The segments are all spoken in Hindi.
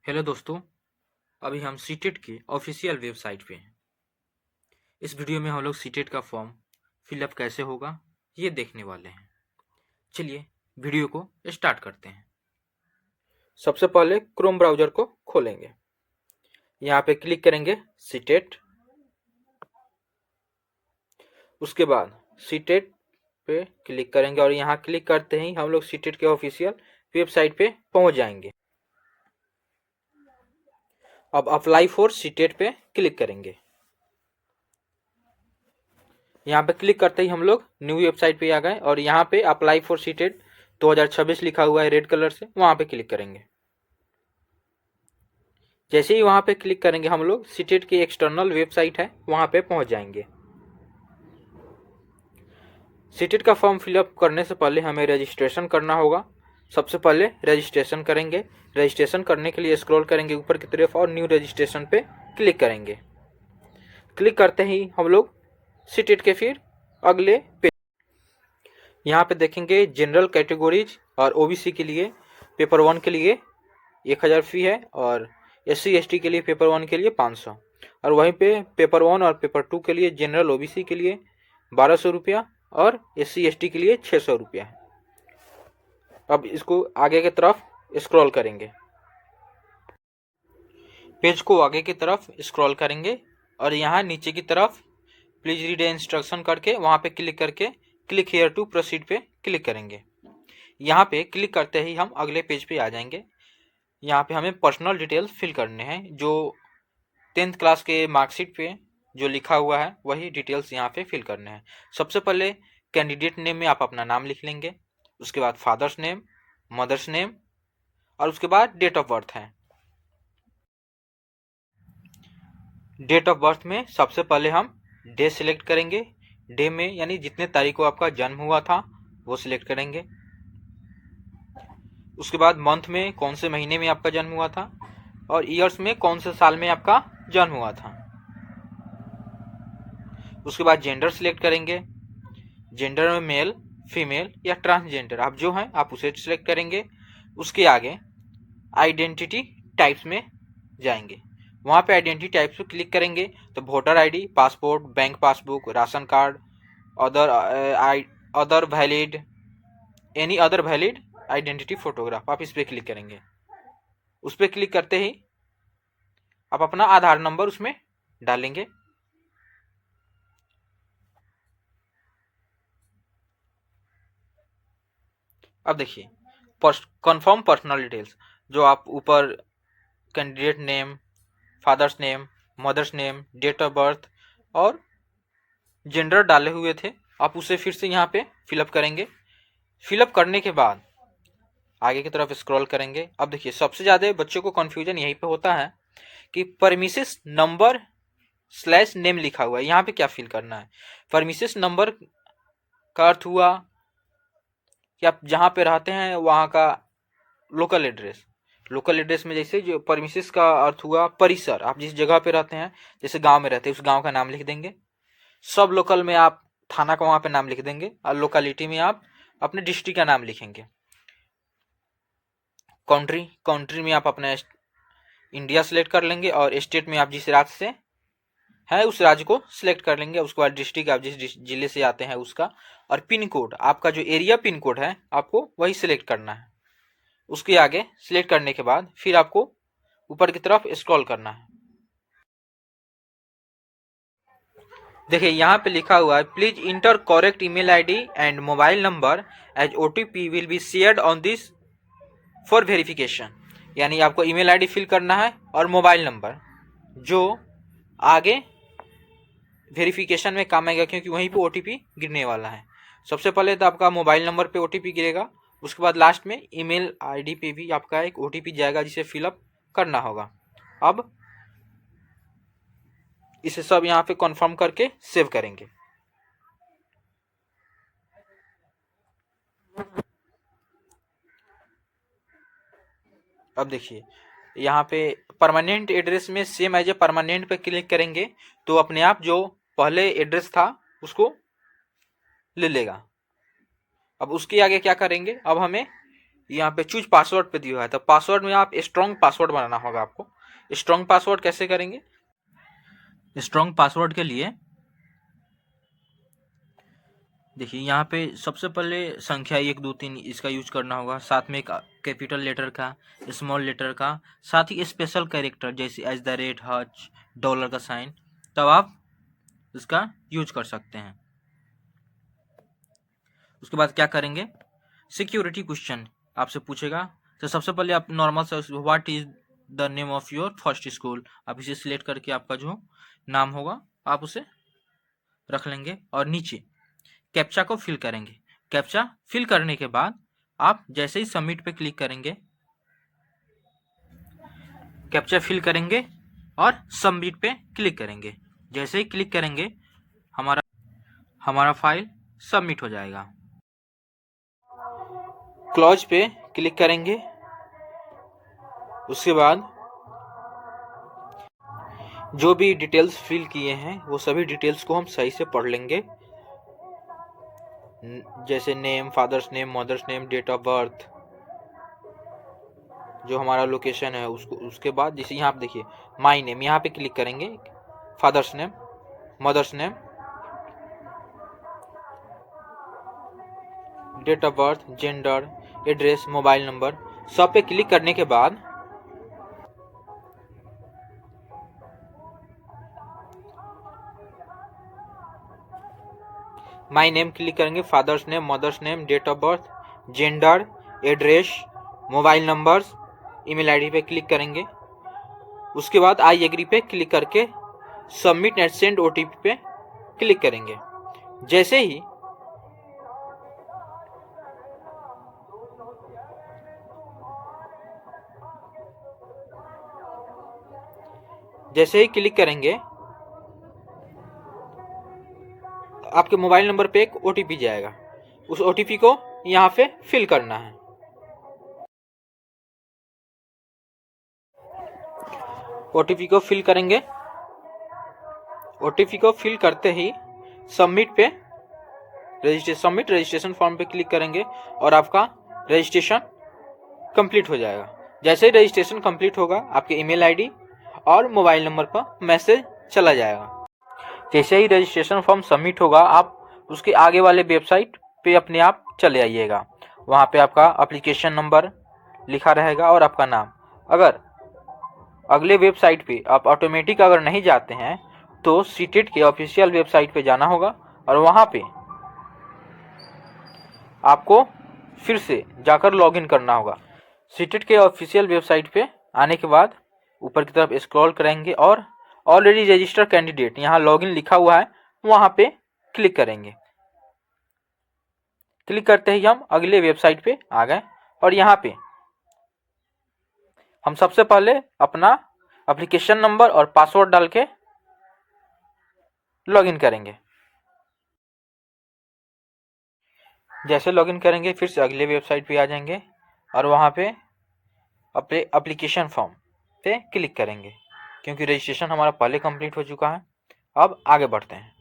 हेलो दोस्तों, अभी हम सीटेट की ऑफिशियल वेबसाइट पे हैं। इस वीडियो में हम लोग सीटेट का फॉर्म फिलअप कैसे होगा ये देखने वाले हैं। चलिए वीडियो को स्टार्ट करते हैं। सबसे पहले क्रोम ब्राउज़र को खोलेंगे। यहाँ पे क्लिक करेंगे सीटेट। उसके बाद सीटेट पे क्लिक करेंगे और यहाँ क्लिक करते ही हम लोग सीटेट के ऑफिशियल वेबसाइट पे पहुँच जाएंगे। अब अप्लाई फॉर सीटेट पे क्लिक करेंगे। यहाँ पे क्लिक करते ही हम लोग न्यू वेबसाइट पे आ गए और यहाँ पे अप्लाई फॉर सीटेट 2026 लिखा हुआ है रेड कलर से, वहाँ पे क्लिक करेंगे। जैसे ही वहाँ पे क्लिक करेंगे हम लोग सीटेट की एक्सटर्नल वेबसाइट है वहाँ पे पहुँच जाएंगे। सीटेट का फॉर्म फिलअप करने से पहले हमें रजिस्ट्रेशन करना होगा। सबसे पहले रजिस्ट्रेशन करेंगे। रजिस्ट्रेशन करने के लिए स्क्रॉल करेंगे ऊपर की तरफ और न्यू रजिस्ट्रेशन पे क्लिक करेंगे। क्लिक करते ही हम लोग सीटेट के फिर अगले पेज यहाँ पे देखेंगे जनरल कैटेगरीज और ओबीसी के लिए पेपर 1 के लिए 1000 फी है और SC ST के लिए पेपर 1 के लिए 500 और वहीं पे पेपर 1 और पेपर 2 के लिए जनरल ओबीसी के लिए 1200 रुपया और SC ST के लिए 600 रुपया है। अब इसको आगे की तरफ स्क्रॉल करेंगे। पेज को आगे की तरफ स्क्रॉल करेंगे और यहाँ नीचे की तरफ प्लीज रीड इंस्ट्रक्शन करके वहाँ पे क्लिक करके क्लिक हेयर टू प्रोसीड पे क्लिक करेंगे। यहाँ पे क्लिक करते ही हम अगले पेज पे आ जाएंगे। यहाँ पे हमें पर्सनल डिटेल्स फिल करने हैं, जो 10th क्लास के मार्कशीट पे जो लिखा हुआ है वही डिटेल्स यहाँ पे फिल करने हैं। सबसे पहले कैंडिडेट नेम में आप अपना नाम लिख लेंगे, उसके बाद फादर्स नेम, मदर्स नेम और उसके बाद डेट ऑफ बर्थ है। डेट ऑफ बर्थ में सबसे पहले हम डे सिलेक्ट करेंगे। डे में यानी जितने तारीख को आपका जन्म हुआ था वो सिलेक्ट करेंगे। उसके बाद मंथ में कौन से महीने में आपका जन्म हुआ था और ईयर्स में कौन से साल में आपका जन्म हुआ था। उसके बाद जेंडर सिलेक्ट करेंगे। जेंडर में मेल, फीमेल या ट्रांसजेंडर आप जो हैं आप उसे सिलेक्ट करेंगे। उसके आगे आइडेंटिटी टाइप्स में जाएंगे। वहाँ पे आइडेंटिटी टाइप्स पे क्लिक करेंगे तो voter ID, passport, bank passbook, ration card, other valid, any other valid identity photograph आप इस पर क्लिक करेंगे। उस पर क्लिक करते ही आप अपना आधार नंबर उसमें डालेंगे। अब देखिए कंफर्म पर्सनल डिटेल्स, जो आप ऊपर candidate name, father's name, mother's name, date of birth और जेंडर डाले हुए थे, आप उसे फिर से यहाँ पे फिलअप करेंगे। फिलअप करने के बाद आगे की तरफ स्क्रॉल करेंगे। अब देखिए सबसे ज़्यादा बच्चों को कन्फ्यूजन यहीं पे होता है कि परमिसेस नंबर स्लैश नेम लिखा हुआ है, यहाँ पे क्या फिल करना है। परमिसेस नंबर का अर्थ हुआ कि आप जहाँ पे रहते हैं वहाँ का लोकल एड्रेस। लोकल एड्रेस में जैसे जो परमिसेस का अर्थ हुआ परिसर, आप जिस जगह पे रहते हैं, जैसे गांव में रहते हैं उस गांव का नाम लिख देंगे। सब लोकल में आप थाना का वहाँ पे नाम लिख देंगे और लोकालिटी में आप अपने डिस्ट्रिक्ट का नाम लिखेंगे। कंट्री में आप अपना इंडिया सेलेक्ट कर लेंगे और स्टेट में आप जिस राज्य से है उस राज्य को सिलेक्ट कर लेंगे। उसके बाद डिस्ट्रिक्ट आप जिस जिले से आते हैं उसका, और पिन कोड आपका जो एरिया पिन कोड है आपको वही सिलेक्ट करना है। उसके आगे सिलेक्ट करने के बाद फिर आपको ऊपर की तरफ स्क्रॉल करना है। देखिए यहाँ पे लिखा हुआ है please enter correct email ID and mobile number as OTP will be shared on this for verification. यानी आपको ईमेल आईडी फिल करना है और मोबाइल नंबर जो आगे वेरिफिकेशन में काम आएगा, क्योंकि वहीं पे OTP गिरने वाला है। सबसे पहले तो आपका मोबाइल नंबर पे OTP गिरेगा, उसके बाद लास्ट में ईमेल आईडी पे भी आपका एक OTP जाएगा जिसे फिलअप करना होगा। अब इसे सब यहाँ पे कंफर्म करके सेव करेंगे। अब देखिए यहाँ पे परमानेंट एड्रेस में सेम एज ए परमानेंट पे क्लिक करेंगे तो अपने आप जो पहले एड्रेस था उसको ले लेगा। अब उसके आगे क्या करेंगे, अब हमें यहाँ पे चूज पासवर्ड पे दिया है, तो पासवर्ड में आप स्ट्रॉन्ग पासवर्ड बनाना होगा आपको। स्ट्रॉन्ग पासवर्ड कैसे करेंगे? स्ट्रॉन्ग पासवर्ड के लिए देखिए यहाँ पे सबसे पहले संख्या 1 2 3 इसका यूज करना होगा, साथ में एक कैपिटल लेटर का, स्मॉल लेटर का, साथ ही स्पेशल कैरेक्टर जैसे @ हच, डॉलर का साइन, तब आप इसका यूज कर सकते हैं। उसके बाद क्या करेंगे, सिक्योरिटी क्वेश्चन आपसे पूछेगा। तो सबसे पहले आप नॉर्मल से what is the name of your first school, आप इसे सिलेक्ट करके आपका जो नाम होगा आप उसे रख लेंगे, और नीचे कैप्चा को फिल करेंगे। कैप्चा फिल करने के बाद आप जैसे ही सबमिट पे क्लिक करेंगे, कैप्चा फिल करेंगे और सबमिट पे क्लिक करेंगे। जैसे ही क्लिक करेंगे हमारा फाइल सबमिट हो जाएगा। क्लोज पे क्लिक करेंगे। उसके बाद जो भी डिटेल्स फिल किए हैं वो सभी डिटेल्स को हम सही से पढ़ लेंगे, जैसे name, father's name, mother's name, date of birth, जो हमारा लोकेशन है उसको। उसके बाद जैसे यहाँ आप देखिए माई नेम, यहाँ पे क्लिक करेंगे, father's name, mother's name, date of birth, gender, address, mobile number, सब पे क्लिक करने के बाद माई नेम क्लिक करेंगे, father's name, mother's name, date of birth, gender, address, mobile numbers, email ID पे क्लिक करेंगे। उसके बाद आई एग्री पे क्लिक करके सबमिट एंड सेंड ओटीपी पे क्लिक करेंगे। जैसे ही क्लिक करेंगे आपके मोबाइल नंबर पे एक ओटीपी जाएगा, उस ओटीपी को यहाँ पे फिल करना है। ओटीपी को फिल करेंगे। ओटीपी को फिल करते ही सबमिट पे रजिस्ट्रेशन फॉर्म पे क्लिक करेंगे और आपका रजिस्ट्रेशन कंप्लीट हो जाएगा। जैसे ही रजिस्ट्रेशन कंप्लीट होगा आपके ईमेल आईडी और मोबाइल नंबर पर मैसेज चला जाएगा। जैसे ही रजिस्ट्रेशन फॉर्म सबमिट होगा आप उसके आगे वाले वेबसाइट पे अपने आप चले आइएगा। वहाँ पे आपका एप्लीकेशन नंबर लिखा रहेगा और आपका नाम। अगर अगले वेबसाइट पे आप ऑटोमेटिक अगर नहीं जाते हैं तो सीटेट के ऑफिशियल वेबसाइट पे जाना होगा और वहाँ पे आपको फिर से जाकर लॉगिन करना होगा। सीटेट के ऑफिशियल वेबसाइट पे आने के बाद ऊपर की तरफ स्क्रॉल करेंगे और ऑलरेडी रजिस्टर्ड कैंडिडेट यहाँ लॉगिन लिखा हुआ है, वहाँ पे क्लिक करेंगे। क्लिक करते ही हम अगले वेबसाइट पे आ गए और यहाँ पे हम सबसे पहले अपना एप्लीकेशन नंबर और पासवर्ड डाल के लॉगिन करेंगे। जैसे लॉगिन करेंगे फिर से अगले वेबसाइट पे आ जाएंगे और वहाँ पे अपने एप्लीकेशन फॉर्म पे क्लिक करेंगे, क्योंकि रजिस्ट्रेशन हमारा पहले कंप्लीट हो चुका है। अब आगे बढ़ते हैं।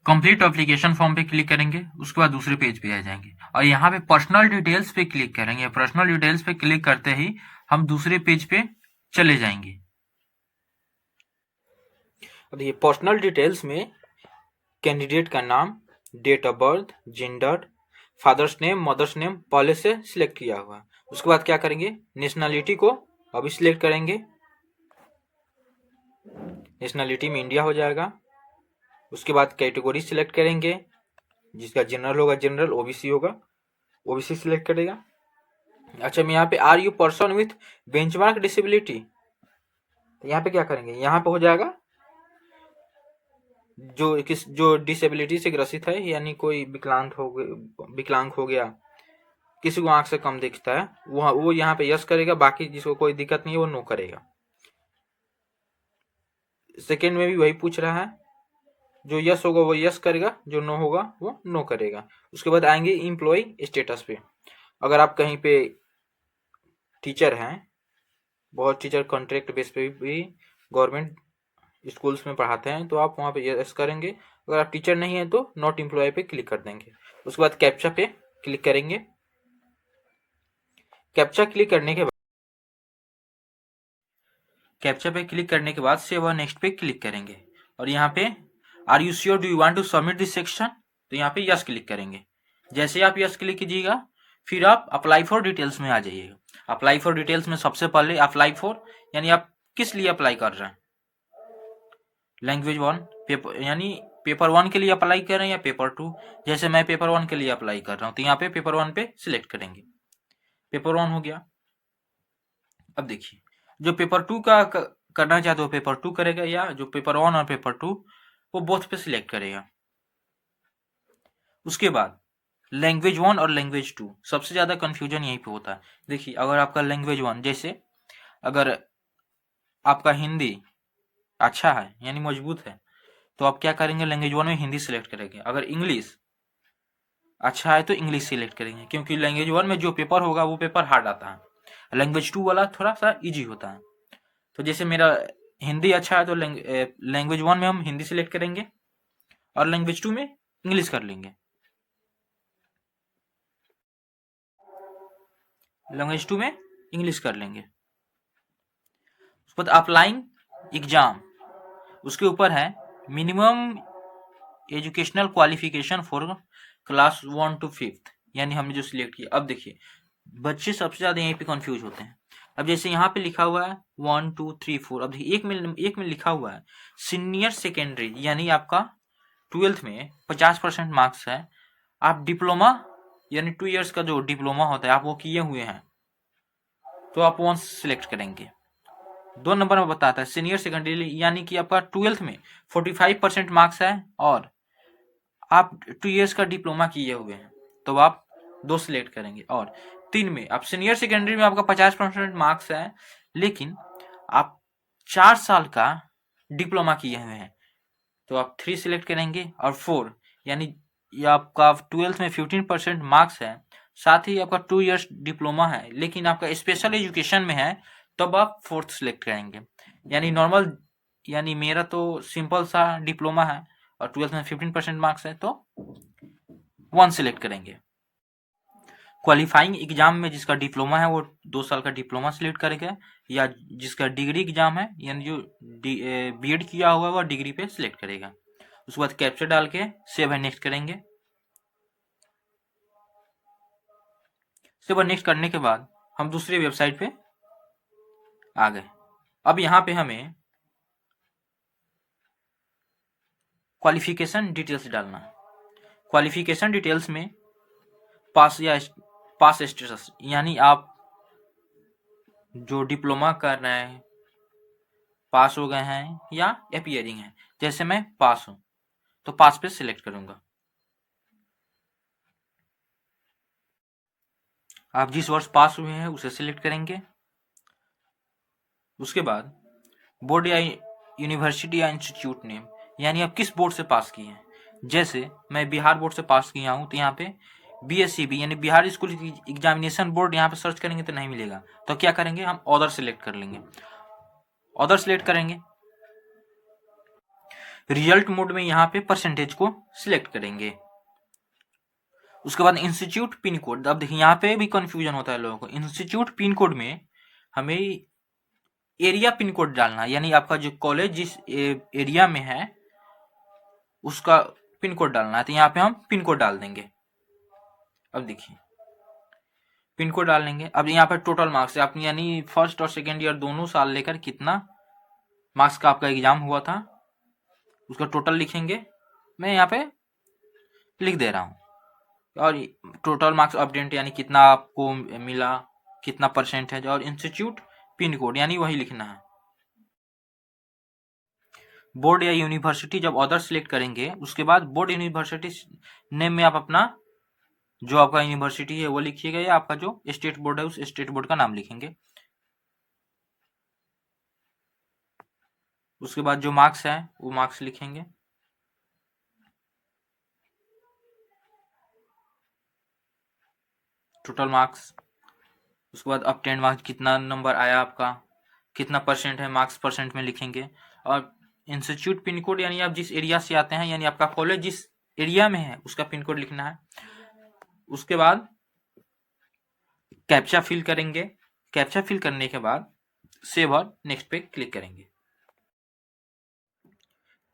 कंप्लीट एप्लीकेशन फॉर्म पे क्लिक करेंगे, उसके बाद दूसरे पेज पे आ जाएंगे और यहाँ पे पर्सनल डिटेल्स पे क्लिक करेंगे। पर्सनल डिटेल्स पे क्लिक करते ही हम दूसरे पेज पे चले जाएंगे। अब ये पर्सनल डिटेल्स में कैंडिडेट का नाम, date of birth, gender, father's name, mother's name पहले से सिलेक्ट किया हुआ। उसके बाद क्या करेंगे, नेशनलिटी को अभी सिलेक्ट करेंगे। नेशनलिटी में इंडिया हो जाएगा। उसके बाद कैटेगरी सिलेक्ट करेंगे, जिसका जनरल होगा जनरल, ओबीसी होगा ओबीसी सिलेक्ट करेगा। अच्छा, मैं यहाँ पे are you person with benchmark disability, तो यहाँ पे क्या करेंगे, यहाँ पे हो जाएगा जो डिसेबिलिटी से ग्रसित है, यानी कोई विकलांग हो गया, किसी को आंख से कम दिखता है, वो यहाँ पे यस करेगा। बाकी जिसको कोई दिक्कत नहीं है वो नो करेगा। सेकेंड में भी वही पूछ रहा है, जो यस होगा वो यस करेगा, जो नो होगा वो नो करेगा। उसके बाद आएंगे एम्प्लॉय स्टेटस पे। अगर आप कहीं पे टीचर हैं, बहुत टीचर कॉन्ट्रैक्ट बेस पे भी गवर्नमेंट स्कूल्स में पढ़ाते हैं, तो आप वहाँ पे यस करेंगे। अगर आप टीचर नहीं है तो नॉट एम्प्लॉय पे क्लिक कर देंगे। उसके बाद कैप्चा पे क्लिक करेंगे। कैप्चा क्लिक करने के बाद सेव और नेक्स्ट पे क्लिक करेंगे और यहाँ पे are you sure do you want to submit this section, तो यहाँ पे यस क्लिक करेंगे। जैसे आप यस क्लिक कीजिएगा फिर आप अप्लाई फॉर डिटेल्स में आ जाइएगा। अप्लाई फॉर डिटेल्स में सबसे पहले अप्लाई फॉर यानी आप किस लिए अप्लाई कर रहे हैं, लैंग्वेज 1 पेपर यानी पेपर 1 के लिए अप्लाई कर रहे हैं या पेपर 2। जैसे मैं पेपर 1 के लिए अप्लाई कर रहा हूँ तो यहाँ पे पेपर 1 पे सिलेक्ट करेंगे। पेपर 1 हो गया। अब देखिए जो पेपर 2 का करना चाहते हो पेपर 2 करेगा या जो पेपर 1 और पेपर 2 वो बोथ पे सिलेक्ट करेगा। उसके बाद लैंग्वेज 1 और लैंग्वेज 2 सबसे ज्यादा कंफ्यूजन यहीं पे होता है। देखिए अगर आपका लैंग्वेज 1 जैसे अगर आपका हिंदी अच्छा है यानी मजबूत है तो आप क्या करेंगे, लैंग्वेज 1 में हिंदी सिलेक्ट करेंगे। अगर इंग्लिश अच्छा है तो इंग्लिश सिलेक्ट करेंगे, क्योंकि लैंग्वेज 1 में जो पेपर होगा वो पेपर हार्ड आता है, लैंग्वेज 2 वाला थोड़ा सा इजी होता है। तो जैसे मेरा हिंदी अच्छा है तो लैंग्वेज 1 में हम हिंदी सिलेक्ट करेंगे और लैंग्वेज 2 में इंग्लिश कर लेंगे। लैंग्वेज 2 में इंग्लिश कर लेंगे। उसके बाद अप्लाइंग एग्जाम, उसके ऊपर है minimum educational qualification for class 1 to 5 यानी हमने जो सिलेक्ट किया। अब देखिए बच्चे सबसे ज्यादा यहीं पे कंफ्यूज होते हैं। अब जैसे यहाँ पे लिखा हुआ है 1 2 3 4, अब देखिए एक में लिखा हुआ है सीनियर सेकेंडरी यानी आपका 12th में 50% मार्क्स है, आप डिप्लोमा यानी 2 इयर्स का जो डिप्लोमा होता है आप वो किए हुए हैं तो आप 1 सिलेक्ट करेंगे। 2 नंबर में बताता है सीनियर सेकेंडरी यानी कि आपका 12th में 45% मार्क्स है और आप 2 इयर्स का डिप्लोमा किए हुए हैं तो आप 2 सिलेक्ट करेंगे। और 3 में आप सीनियर सेकेंडरी में आपका 50% मार्क्स है लेकिन आप 4 साल का डिप्लोमा किए हुए हैं तो आप 3 सिलेक्ट करेंगे। और 4 यानी ये आपका 12th में 15% मार्क्स है साथ ही आपका 2 इयर्स डिप्लोमा है लेकिन आपका स्पेशल एजुकेशन में है तब आप 4th सिलेक्ट करेंगे। यानी नॉर्मल यानी मेरा तो सिंपल सा डिप्लोमा है और 12th में 15% मार्क्स है तो 1 सिलेक्ट करेंगे। क्वालिफाइंग एग्जाम में जिसका डिप्लोमा है वो 2 साल का डिप्लोमा सिलेक्ट करेगा या जिसका डिग्री एग्जाम है यानी जो बीएड किया हुआ वो डिग्री पे सिलेक्ट करेगा। उसके बाद कैप्चर डाल के सेव एंड नेक्स्ट करेंगे। सेव एंड नेक्स्ट करने के बाद हम दूसरी वेबसाइट पे आ गए। अब यहाँ पे हमें क्वालिफिकेशन डिटेल्स डालना है। क्वालिफिकेशन डिटेल्स में पास या पास स्टेटस यानी आप जो डिप्लोमा कर रहे हैं पास हो गए हैं या अपीयरिंग है। जैसे मैं पास हूं तो पास पे सिलेक्ट करूंगा। आप जिस वर्ष पास हुए हैं उसे सिलेक्ट करेंगे। उसके बाद बोर्ड या यूनिवर्सिटी या इंस्टीट्यूट नेम यानी आप किस बोर्ड से पास किए हैं। जैसे मैं बिहार बोर्ड से पास किया हूं तो यहाँ पे BSCB यानी बिहार स्कूल एग्जामिनेशन बोर्ड यहाँ पे सर्च करेंगे तो नहीं मिलेगा तो क्या करेंगे हम अदर सिलेक्ट कर लेंगे। अदर सिलेक्ट करेंगे। रिजल्ट मोड में यहाँ पे परसेंटेज को सिलेक्ट करेंगे। उसके बाद इंस्टीट्यूट पिन कोड, अब देखिए यहाँ पे भी कंफ्यूजन होता है लोगों को। इंस्टीट्यूट पिन कोड में हमें एरिया पिन कोड डालना यानी आपका जो कॉलेज जिस एरिया में है उसका पिन कोड डालना है तो यहाँ पे हम पिन कोड डाल देंगे। अब देखिए पिन कोड डाल देंगे। अब यहाँ पे टोटल मार्क्स आप यानी फर्स्ट और सेकेंड ईयर दोनों साल लेकर कितना मार्क्स का आपका एग्जाम हुआ था उसका टोटल लिखेंगे। मैं यहाँ पे लिख दे रहा हूँ और टोटल मार्क्स अपडेट यानी कितना आपको मिला कितना परसेंट है और इंस्टीट्यूट पिन कोड यानी वही लिखना है। बोर्ड या यूनिवर्सिटी जब अदर सिलेक्ट करेंगे उसके बाद बोर्ड यूनिवर्सिटी नेम में आप अपना जो आपका यूनिवर्सिटी है वो लिखिएगा या आपका जो स्टेट बोर्ड है उस स्टेट बोर्ड का नाम लिखेंगे। उसके बाद जो मार्क्स है वो मार्क्स लिखेंगे। Total marks. उसके बाद ऑब्टेन्ड मार्क्स कितना नंबर आया आपका कितना परसेंट है मार्क्स परसेंट में लिखेंगे। और इंस्टीट्यूट पिन कोड यानी आप जिस एरिया से आते हैं, यानी आपका कॉलेज जिस एरिया में है उसका पिन कोड लिखना है। उसके बाद कैप्चा फिल करेंगे। कैप्चा फिल करने के बाद सेव और नेक्स्ट पे क्लिक करेंगे।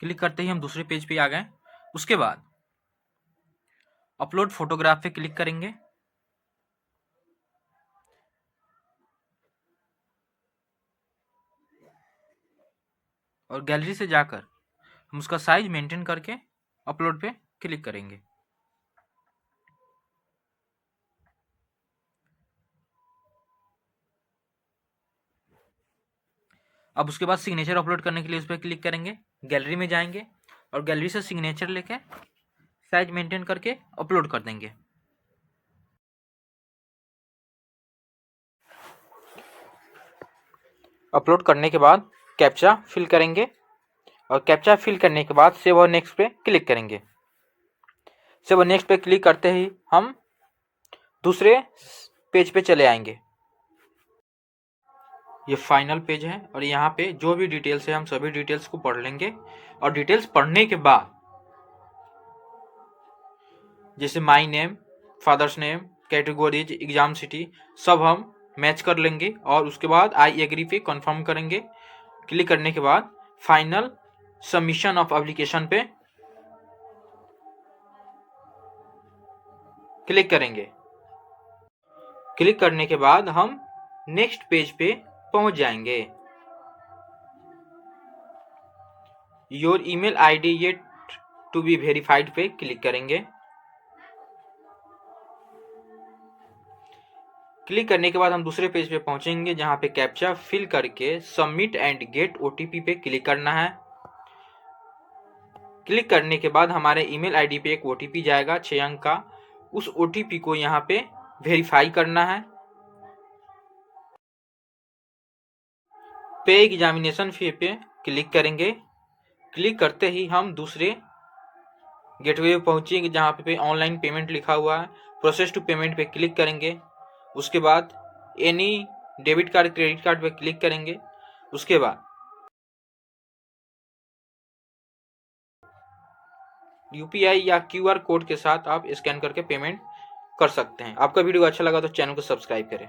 क्लिक करते ही हम दूसरे पेज पे आ गए। उसके बाद अपलोड फोटोग्राफ पे क्लिक करेंगे। और गैलरी से जाकर हम उसका साइज मेंटेन करके अपलोड पे क्लिक करेंगे। अब उसके बाद सिग्नेचर अपलोड करने के लिए उस पर क्लिक करेंगे। गैलरी में जाएंगे और गैलरी से सिग्नेचर लेके साइज मेंटेन करके अपलोड कर देंगे। अपलोड करने के बाद कैप्चा फिल करेंगे और कैप्चा फिल करने के बाद सेव और नेक्स्ट पे क्लिक करेंगे। सेव और नेक्स्ट पे क्लिक करते ही हम दूसरे पेज पे चले आएंगे। ये फाइनल पेज है और यहाँ पे जो भी डिटेल्स है हम सभी डिटेल्स को पढ़ लेंगे। और डिटेल्स पढ़ने के बाद जैसे my name, father's name, categories, exam city सब हम मैच कर लेंगे। और उसके बाद आई एग्री पे कंफर्म करेंगे। क्लिक करने के बाद फाइनल सबमिशन ऑफ एप्लीकेशन पे क्लिक करेंगे। क्लिक करने के बाद हम नेक्स्ट पेज पे पहुंच जाएंगे। Your email ID yet to be verified पे क्लिक करेंगे। क्लिक करने के बाद हम दूसरे पेज पे पहुंचेंगे जहां पे कैप्चा फिल करके सबमिट एंड गेट ओटीपी पे क्लिक करना है। क्लिक करने के बाद हमारे ईमेल आईडी पे एक ओटीपी जाएगा 6 अंक का। उस ओटीपी को यहाँ पे वेरीफाई करना है। पे एग्जामिनेशन फी पे क्लिक करेंगे। क्लिक करते ही हम दूसरे गेटवे पे पहुंचेंगे जहाँ पे ऑनलाइन पेमेंट लिखा हुआ है। प्रोसेस टू पेमेंट पे क्लिक करेंगे। उसके बाद any debit card, credit card पे क्लिक करेंगे। उसके बाद यूपीआई या क्यूआर कोड के साथ आप स्कैन करके पेमेंट कर सकते हैं। आपका वीडियो अच्छा लगा तो चैनल को सब्सक्राइब करें।